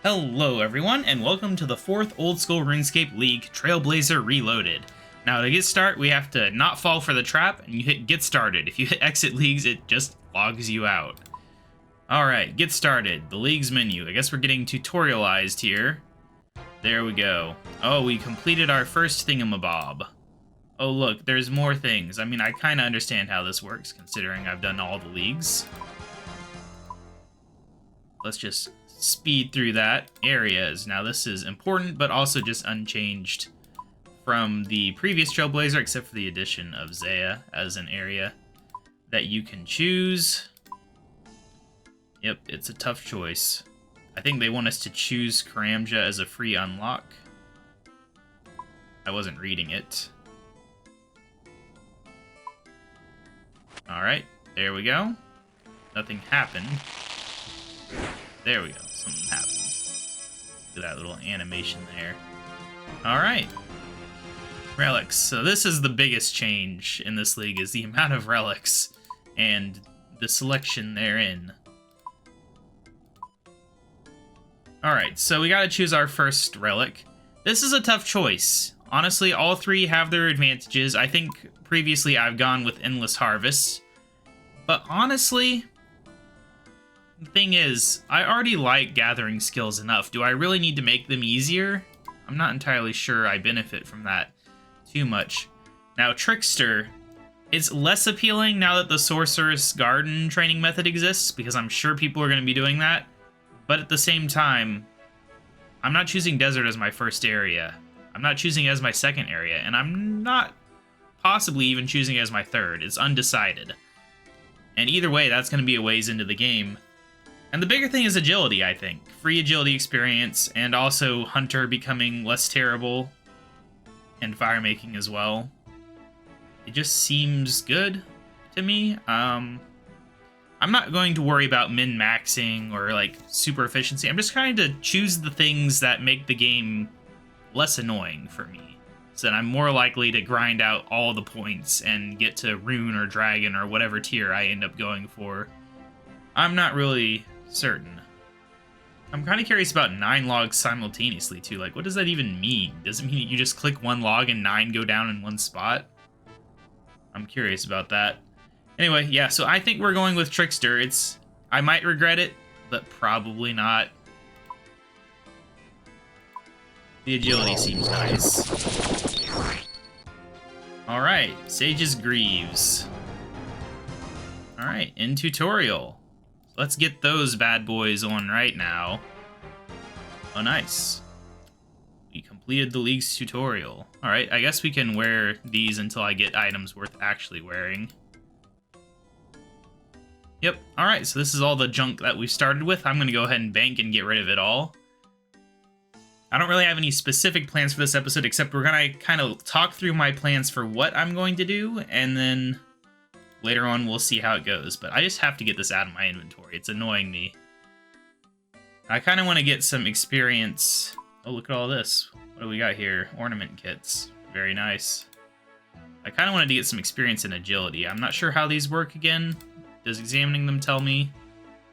Hello everyone, and welcome to the 4th Old School RuneScape League, Trailblazer Reloaded. Now to get started, we have to not fall for the trap, and you hit Get Started. If you hit Exit Leagues, it just logs you out. Alright, Get Started, the Leagues menu. I guess we're getting tutorialized here. There we go. Oh, we completed our first thingamabob. Oh look, there's more things. I mean, I kinda understand how this works, considering I've done all the leagues. Let's just speed through that. Areas. Now this is important, but also just unchanged from the previous Trailblazer, except for the addition of Zaya as an area that you can choose. Yep, it's a tough choice. I think they want us to choose Karamja as a free unlock. I wasn't reading it. Alright, there we go. Nothing happened. There we go. Something happened. Look at that little animation there. Alright. Relics. So this is the biggest change in this league, is the amount of relics and the selection therein. Alright, so we gotta choose our first relic. This is a tough choice. Honestly, all three have their advantages. I think previously I've gone with Endless Harvest. But honestly, the thing is, I already like gathering skills enough. Do I really need to make them easier? I'm not entirely sure I benefit from that too much. Now, Trickster, it's less appealing now that the Sorceress Garden training method exists, because I'm sure people are going to be doing that. But at the same time, I'm not choosing Desert as my first area. I'm not choosing it as my second area, and I'm not possibly even choosing it as my third. It's undecided. And either way, that's going to be a ways into the game. And the bigger thing is agility, I think. Free agility experience, and also Hunter becoming less terrible, and fire making as well. It just seems good to me. I'm not going to worry about min-maxing or like super efficiency. I'm just trying to choose the things that make the game less annoying for me, so that I'm more likely to grind out all the points and get to Rune or Dragon or whatever tier I end up going for. I'm not really certain. I'm kind of curious about 9 logs simultaneously too. Like, what does that even mean? Does it mean that you just click one log and 9 go down in one spot? I'm curious about that. Anyway, yeah, so I think we're going with Trickster. I might regret it, but probably not. The agility seems nice. Alright, Sage's Greaves. Alright, in tutorial. Let's get those bad boys on right now. Oh, nice. We completed the league's tutorial. Alright, I guess we can wear these until I get items worth actually wearing. Yep, alright, so this is all the junk that we've started with. I'm going to go ahead and bank and get rid of it all. I don't really have any specific plans for this episode, except we're going to kind of talk through my plans for what I'm going to do, and then later on we'll see how it goes. But I just have to get this out of my inventory. It's annoying me. I kind of want to get some experience. Oh, look at all this. What do we got here? Ornament kits. Very nice. I kind of wanted to get some experience in agility. I'm not sure how these work again. Does examining them tell me?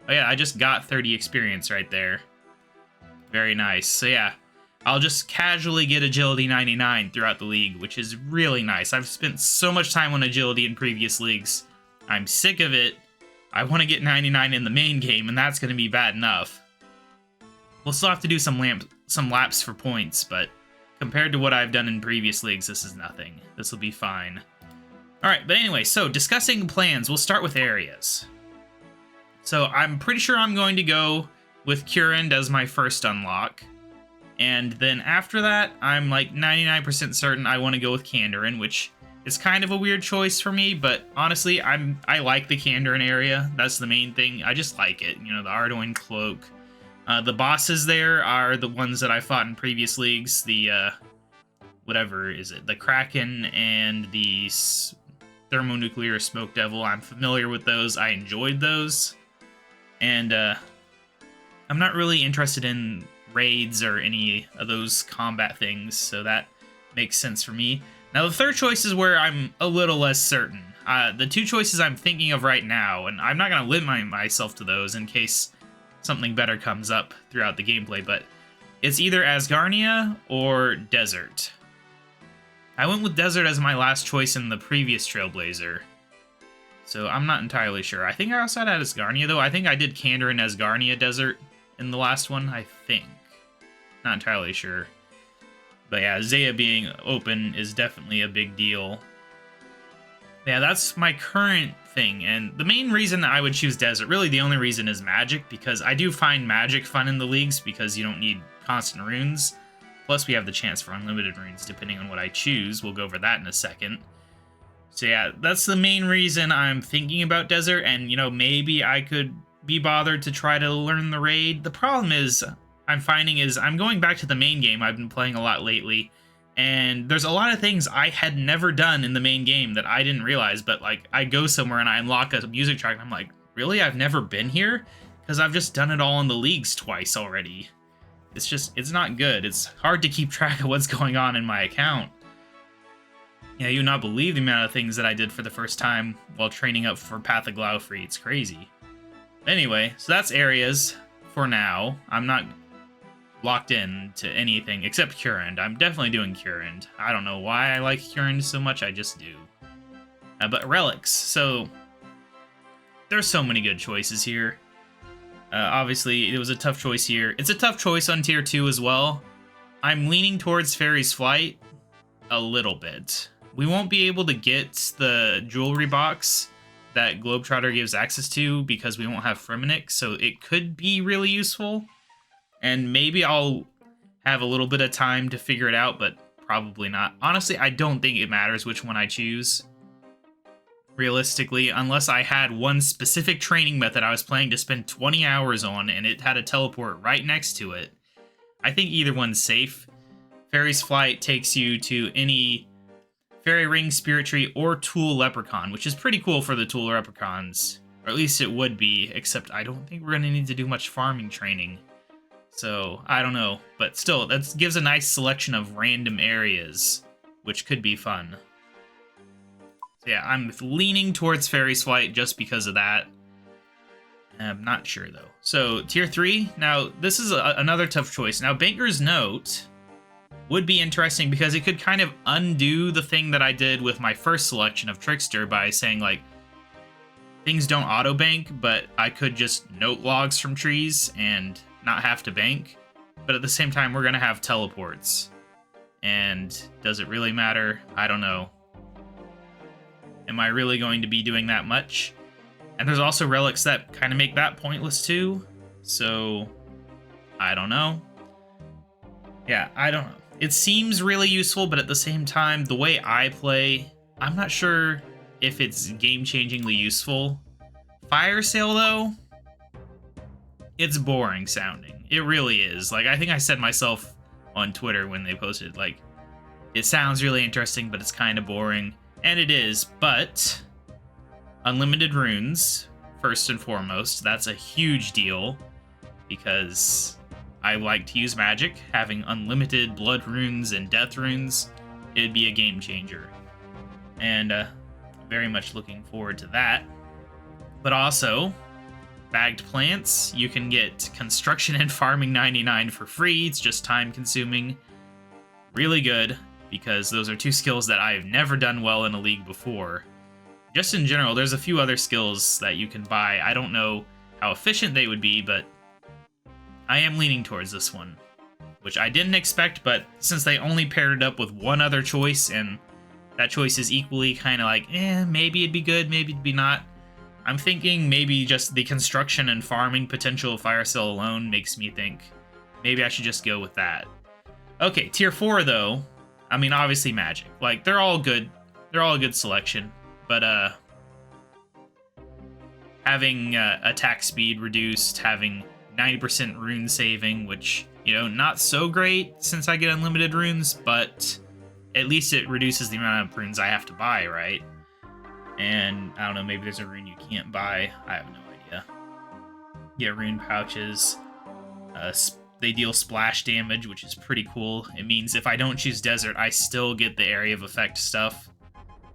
Oh yeah, I just got 30 experience right there. Very nice. So yeah, I'll just casually get agility 99 throughout the league, which is really nice. I've spent so much time on agility in previous leagues. I'm sick of it. I want to get 99 in the main game, and that's going to be bad enough. We'll still have to do some laps for points, but compared to what I've done in previous leagues, this is nothing. This will be fine. Alright, but anyway, so discussing plans, we'll start with areas. So I'm pretty sure I'm going to go with Curand as my first unlock. And then after that, I'm like 99% certain I want to go with Kandarin, which is kind of a weird choice for me, but honestly, I like the Kandarin area. That's the main thing. I just like it. You know, the Ardoin Cloak. The bosses there are the ones that I fought in previous leagues. The, whatever is it? The Kraken and the Thermonuclear Smoke Devil. I'm familiar with those. I enjoyed those. And, I'm not really interested in raids or any of those combat things, so that makes sense for me. Now, the third choice is where I'm a little less certain. The two choices I'm thinking of right now, and I'm not going to limit myself to those in case something better comes up throughout the gameplay, but it's either Asgarnia or Desert. I went with Desert as my last choice in the previous Trailblazer, so I'm not entirely sure. I think I also had Asgarnia, though. I think I did Candor and Asgarnia Desert in the last one, I think. Not entirely sure. But yeah, Zaya being open is definitely a big deal. Yeah, that's my current thing, and the main reason that I would choose Desert, really the only reason, is Magic, because I do find Magic fun in the leagues because you don't need constant runes. Plus, we have the chance for unlimited runes, depending on what I choose. We'll go over that in a second. So yeah, that's the main reason I'm thinking about Desert, and, you know, maybe I could be bothered to try to learn the raid. The problem is, I'm finding is, I'm going back to the main game. I've been playing a lot lately, and there's a lot of things I had never done in the main game that I didn't realize, but, like, I go somewhere and I unlock a music track, and I'm like, really? I've never been here? Because I've just done it all in the leagues twice already. It's just, it's not good. It's hard to keep track of what's going on in my account. Yeah, you would not believe the amount of things that I did for the first time while training up for Path of Glaufrey. It's crazy. Anyway, so that's areas for now. I'm not locked in to anything except Curand. I'm definitely doing Curand. I don't know why I like Curand so much, I just do. But relics, so there's so many good choices here. Obviously, it was a tough choice here. It's a tough choice on tier 2 as well. I'm leaning towards Fairy's Flight a little bit. We won't be able to get the jewelry box that Globetrotter gives access to because we won't have Fremennik, so it could be really useful. And maybe I'll have a little bit of time to figure it out, but probably not. Honestly, I don't think it matters which one I choose. Realistically, unless I had one specific training method I was planning to spend 20 hours on and it had a teleport right next to it, I think either one's safe. Fairy's Flight takes you to any Fairy Ring, Spirit Tree, or Tool Leprechaun, which is pretty cool for the Tool Leprechauns. Or at least it would be, except I don't think we're going to need to do much farming training. So, I don't know. But still, that gives a nice selection of random areas, which could be fun. So yeah, I'm leaning towards Fairy's Flight just because of that. I'm not sure, though. So, Tier 3. Now, this is another tough choice. Now, Banker's Note would be interesting because it could kind of undo the thing that I did with my first selection of Trickster by saying, like, things don't auto-bank, but I could just note logs from trees and not have to bank. But at the same time, we're going to have teleports. And does it really matter? I don't know. Am I really going to be doing that much? And there's also relics that kind of make that pointless too. So, I don't know. Yeah, I don't know. It seems really useful, but at the same time, the way I play, I'm not sure if it's game-changingly useful. Fire Sale, though, it's boring sounding. It really is. Like, I think I said myself on Twitter when they posted, like, it sounds really interesting, but it's kind of boring. And it is, but unlimited runes, first and foremost, that's a huge deal because I like to use magic. Having unlimited blood runes and death runes, it'd be a game changer. And very much looking forward to that. But also, bagged plants, you can get construction and farming 99 for free. It's just time consuming. Really good, because those are two skills that I've never done well in a league before. Just in general, there's a few other skills that you can buy. I don't know how efficient they would be, but I am leaning towards this one, which I didn't expect, but since they only paired it up with one other choice, and that choice is equally kind of like, maybe it'd be good, maybe it'd be not, I'm thinking maybe just the construction and farming potential of Fire Sale alone makes me think maybe I should just go with that. Okay, Tier 4, though, I mean, obviously magic. Like, they're all good. They're all a good selection. But, having attack speed reduced, having 90% rune saving, which, you know, not so great since I get unlimited runes, but at least it reduces the amount of runes I have to buy, right? And, I don't know, maybe there's a rune you can't buy. I have no idea. Yeah, rune pouches. They deal splash damage, which is pretty cool. It means if I don't choose Desert, I still get the area of effect stuff,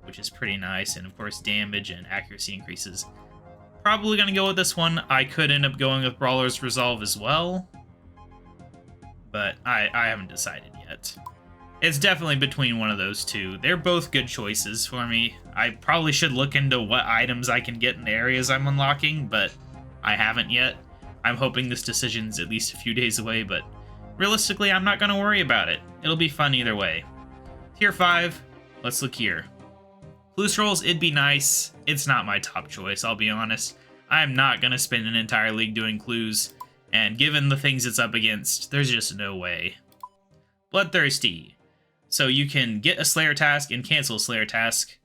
which is pretty nice. And of course, damage and accuracy increases. Probably going to go with this one. I could end up going with Brawler's Resolve as well, but I haven't decided yet. It's definitely between one of those two. They're both good choices for me. I probably should look into what items I can get in the areas I'm unlocking, but I haven't yet. I'm hoping this decision's at least a few days away, but realistically, I'm not going to worry about it. It'll be fun either way. Tier 5, let's look here. Clue Scrolls, it'd be nice. It's not my top choice, I'll be honest. I'm not going to spend an entire league doing clues, and given the things it's up against, there's just no way. Bloodthirsty. So you can get a Slayer task and cancel a Slayer task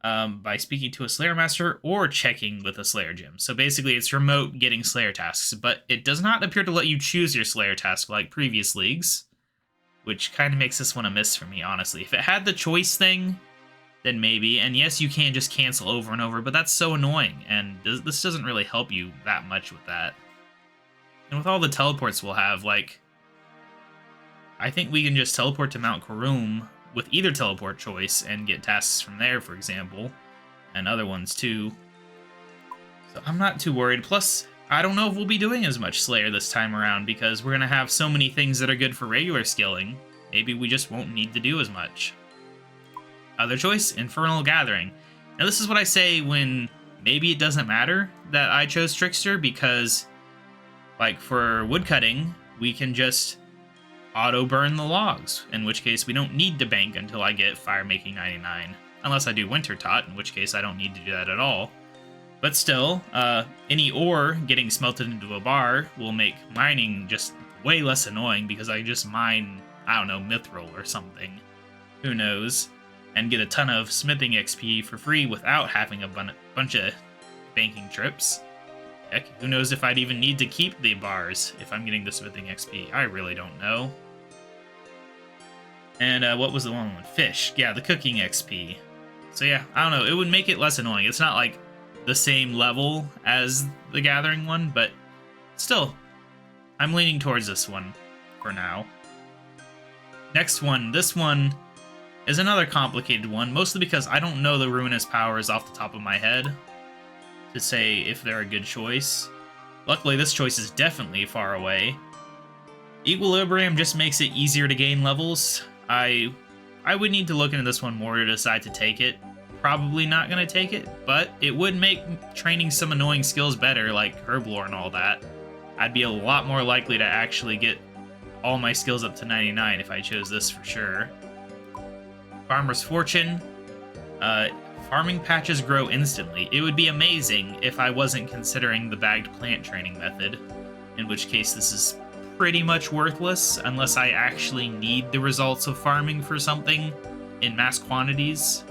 by speaking to a Slayer Master or checking with a Slayer Gym. So basically it's remote getting Slayer tasks, but it does not appear to let you choose your Slayer task like previous leagues, which kind of makes this one a miss for me, honestly. If it had the choice thing, then maybe. And yes, you can just cancel over and over, but that's so annoying, and this doesn't really help you that much with that. And with all the teleports we'll have, like, I think we can just teleport to Mount Karum with either teleport choice and get tasks from there, for example, and other ones too. So I'm not too worried. Plus, I don't know if we'll be doing as much Slayer this time around because we're going to have so many things that are good for regular skilling. Maybe we just won't need to do as much. Other choice, Infernal Gathering. Now this is what I say when maybe it doesn't matter that I chose Trickster, because like for woodcutting, we can just auto burn the logs, in which case we don't need to bank until I get Fire Making 99. Unless I do Winter Tot, in which case I don't need to do that at all. But still, any ore getting smelted into a bar will make mining just way less annoying because I just mine, I don't know, Mithril or something. Who knows? And get a ton of smithing XP for free without having a bunch of banking trips. Heck, who knows if I'd even need to keep the bars if I'm getting the smithing XP. I really don't know. And what was the one? Fish. Yeah, the cooking XP. So yeah, I don't know. It would make it less annoying. It's not like the same level as the Gathering one, but still, I'm leaning towards this one for now. Next one. This one is another complicated one, mostly because I don't know the Ruinous Powers off the top of my head to say if they're a good choice. Luckily, this choice is definitely far away. Equilibrium just makes it easier to gain levels. I would need to look into this one more to decide to take it. Probably not going to take it, but it would make training some annoying skills better, like Herblore and all that. I'd be a lot more likely to actually get all my skills up to 99 if I chose this for sure. Farmer's Fortune. Farming patches grow instantly. It would be amazing if I wasn't considering the bagged plant training method, in which case this is pretty much worthless unless I actually need the results of farming for something in mass quantities.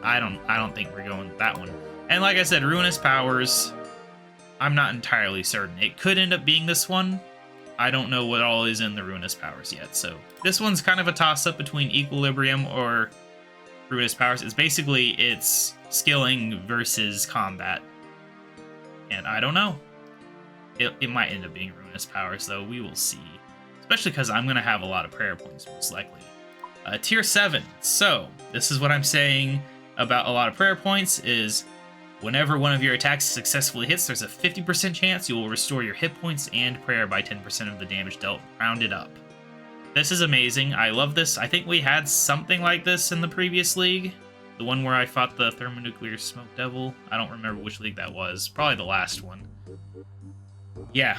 I don't think we're going with that one. And like I said, Ruinous Powers, I'm not entirely certain. It could end up being this one. I don't know what all is in the Ruinous Powers yet, so this one's kind of a toss-up between Equilibrium or Ruinous Powers. It's skilling versus combat. And I don't know. It might end up being Ruinous Powers, though. We will see. Especially because I'm going to have a lot of prayer points, most likely. Tier 7. So, this is what I'm saying about a lot of prayer points is whenever one of your attacks successfully hits, there's a 50% chance you will restore your hit points and prayer by 10% of the damage dealt, rounded up. This is amazing. I love this. I think we had something like this in the previous league. The one where I fought the Thermonuclear Smoke Devil. I don't remember which league that was. Probably the last one. Yeah.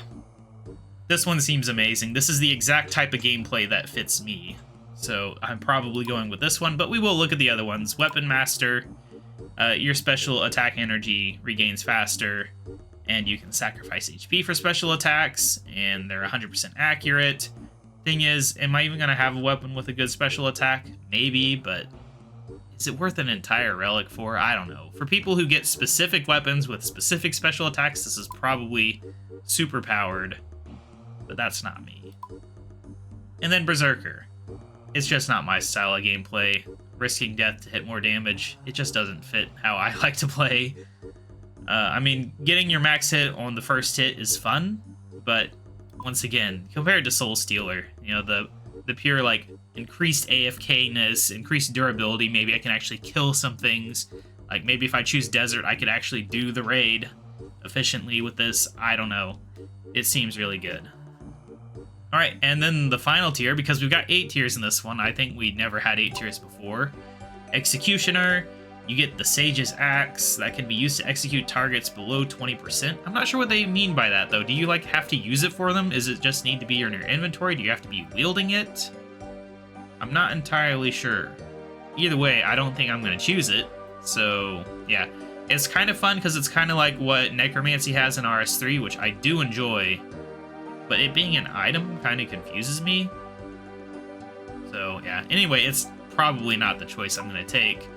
This one seems amazing. This is the exact type of gameplay that fits me. So I'm probably going with this one, but we will look at the other ones. Weapon Master. Your special attack energy regains faster, and you can sacrifice HP for special attacks, and they're 100% accurate. Thing is, am I even going to have a weapon with a good special attack? Maybe, but is it worth an entire relic for? I don't know. For people who get specific weapons with specific special attacks, this is probably super powered, but that's not me. And then Berserker. It's just not my style of gameplay. Risking death to hit more damage, it just doesn't fit how I like to play. I mean, getting your max hit on the first hit is fun, but once again, compared to Soul Stealer, you know, the pure, like, increased AFK-ness, increased durability, maybe I can actually kill some things. Like, maybe if I choose desert, I could actually do the raid efficiently with this. I don't know. It seems really good. Alright, and then the final tier, because we've got 8 tiers in this one. I think we never had 8 tiers before. Executioner. You get the Sage's Axe that can be used to execute targets below 20%. I'm not sure what they mean by that, though. Do you, like, have to use it for them? Is it just need to be in your inventory? Do you have to be wielding it? I'm not entirely sure. Either way, I don't think I'm going to choose it. So, yeah. It's kind of fun because it's kind of like what Necromancy has in RS3, which I do enjoy. But it being an item kind of confuses me. So, yeah. Anyway, it's probably not the choice I'm going to take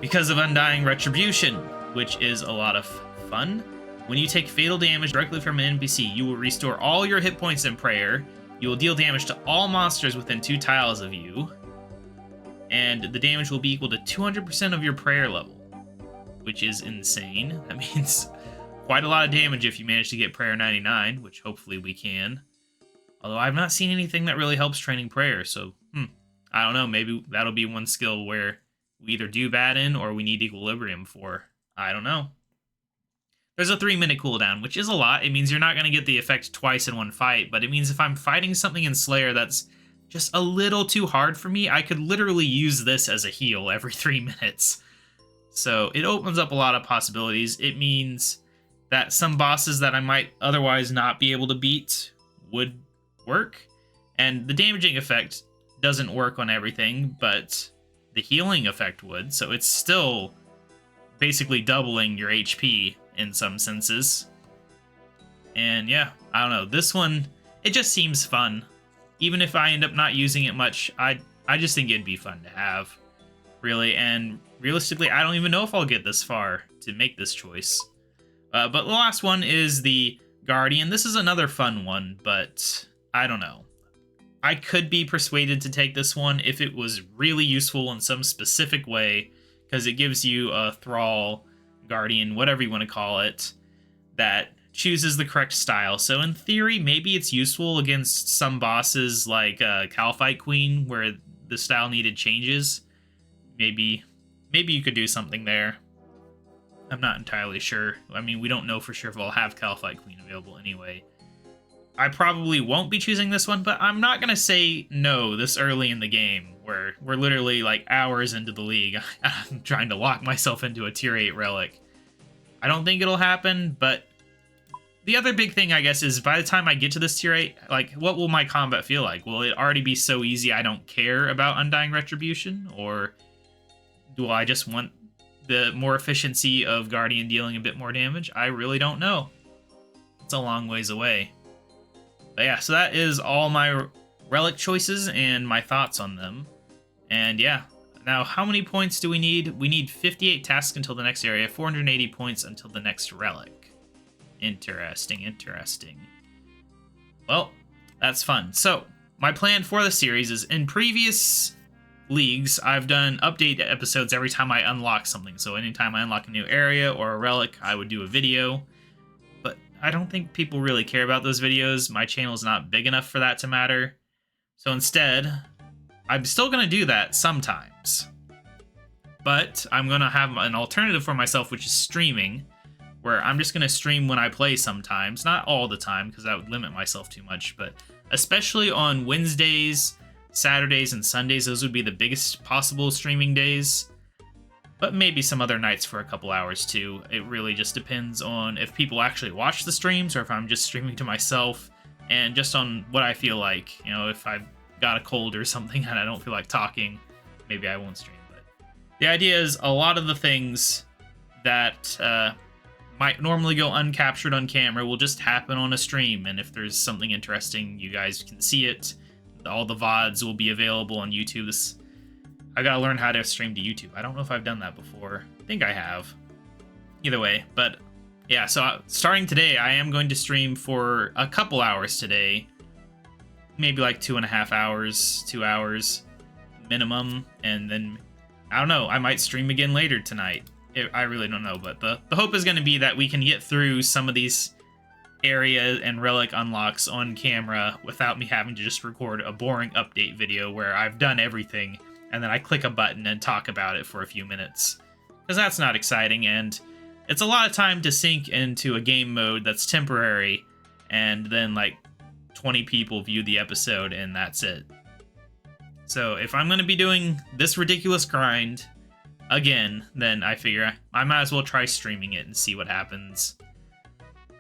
because of Undying Retribution, which is a lot of fun. When you take fatal damage directly from an NPC, you will restore all your hit points in prayer. You will deal damage to all monsters within 2 tiles of you. And the damage will be equal to 200% of your prayer level, which is insane. That means quite a lot of damage if you manage to get prayer 99, which hopefully we can. Although I've not seen anything that really helps training prayer, so I don't know. Maybe that'll be one skill where we either do bad in or we need equilibrium for. I don't know. There's a 3-minute cooldown, which is a lot. It means you're not going to get the effect twice in one fight, but it means if I'm fighting something in Slayer that's just a little too hard for me, I could literally use this as a heal every 3 minutes. So it opens up a lot of possibilities. It means that some bosses that I might otherwise not be able to beat would work. And the damaging effect doesn't work on everything, but the healing effect would. So it's still basically doubling your HP in some senses. And yeah, I don't know. This one, it just seems fun. Even if I end up not using it much, I just think it'd be fun to have, really. And realistically, I don't even know if I'll get this far to make this choice. But the last one is the Guardian. This is another fun one, but I don't know. I could be persuaded to take this one if it was really useful in some specific way, because it gives you a Thrall, Guardian, whatever you want to call it, that chooses the correct style. So in theory, maybe it's useful against some bosses like Calphite Queen, where the style needed changes. Maybe you could do something there. I'm not entirely sure. I mean, we don't know for sure if I'll have Calphite Queen available anyway. I probably won't be choosing this one, but I'm not going to say no this early in the game, where we're literally like hours into the league. I'm trying to lock myself into a tier 8 relic. I don't think it'll happen, but the other big thing, I guess, is by the time I get to this tier 8, like, what will my combat feel like? Will it already be so easy I don't care about Undying Retribution? Or do I just want the more efficiency of Guardian dealing a bit more damage? I really don't know. It's a long ways away. But yeah, so that is all my relic choices and my thoughts on them. And yeah, now how many points do we need? We need 58 tasks until the next area, 480 points until the next relic. Interesting, interesting. Well, that's fun. So, my plan for the series is, in previous leagues, I've done update episodes every time I unlock something. So anytime I unlock a new area or a relic, I would do a video. But I don't think people really care about those videos. My channel is not big enough for that to matter. So instead, I'm still going to do that sometimes. But I'm going to have an alternative for myself, which is streaming, where I'm just going to stream when I play sometimes. Not all the time, because that would limit myself too much, but especially on Wednesdays, Saturdays, and Sundays, those would be the biggest possible streaming days. But maybe some other nights for a couple hours too. It really just depends on if people actually watch the streams or if I'm just streaming to myself, and just on what I feel like. You know, if I've got a cold or something and I don't feel like talking, maybe I won't stream. But the idea is a lot of the things that might normally go uncaptured on camera will just happen on a stream, and if there's something interesting, you guys can see it. All the VODs will be available on YouTube. I gotta learn how to stream to YouTube. I don't know if I've done that before. I think I have. Either way, but yeah, so starting today, I am going to stream for a couple hours today. Maybe like 2.5 hours, 2 hours minimum, and then, I don't know, I might stream again later tonight. I really don't know, but the hope is going to be that we can get through some of these area and relic unlocks on camera without me having to just record a boring update video where I've done everything and then I click a button and talk about it for a few minutes. because that's not exciting, and it's a lot of time to sink into a game mode that's temporary, and then like 20 people view the episode and that's it. So if I'm going to be doing this ridiculous grind again, then I figure I might as well try streaming it and see what happens.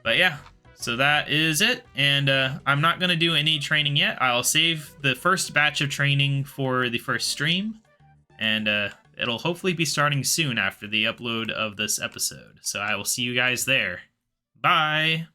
But yeah, so that is it, and I'm not going to do any training yet. I'll save the first batch of training for the first stream, and it'll hopefully be starting soon after the upload of this episode. So I will see you guys there. Bye!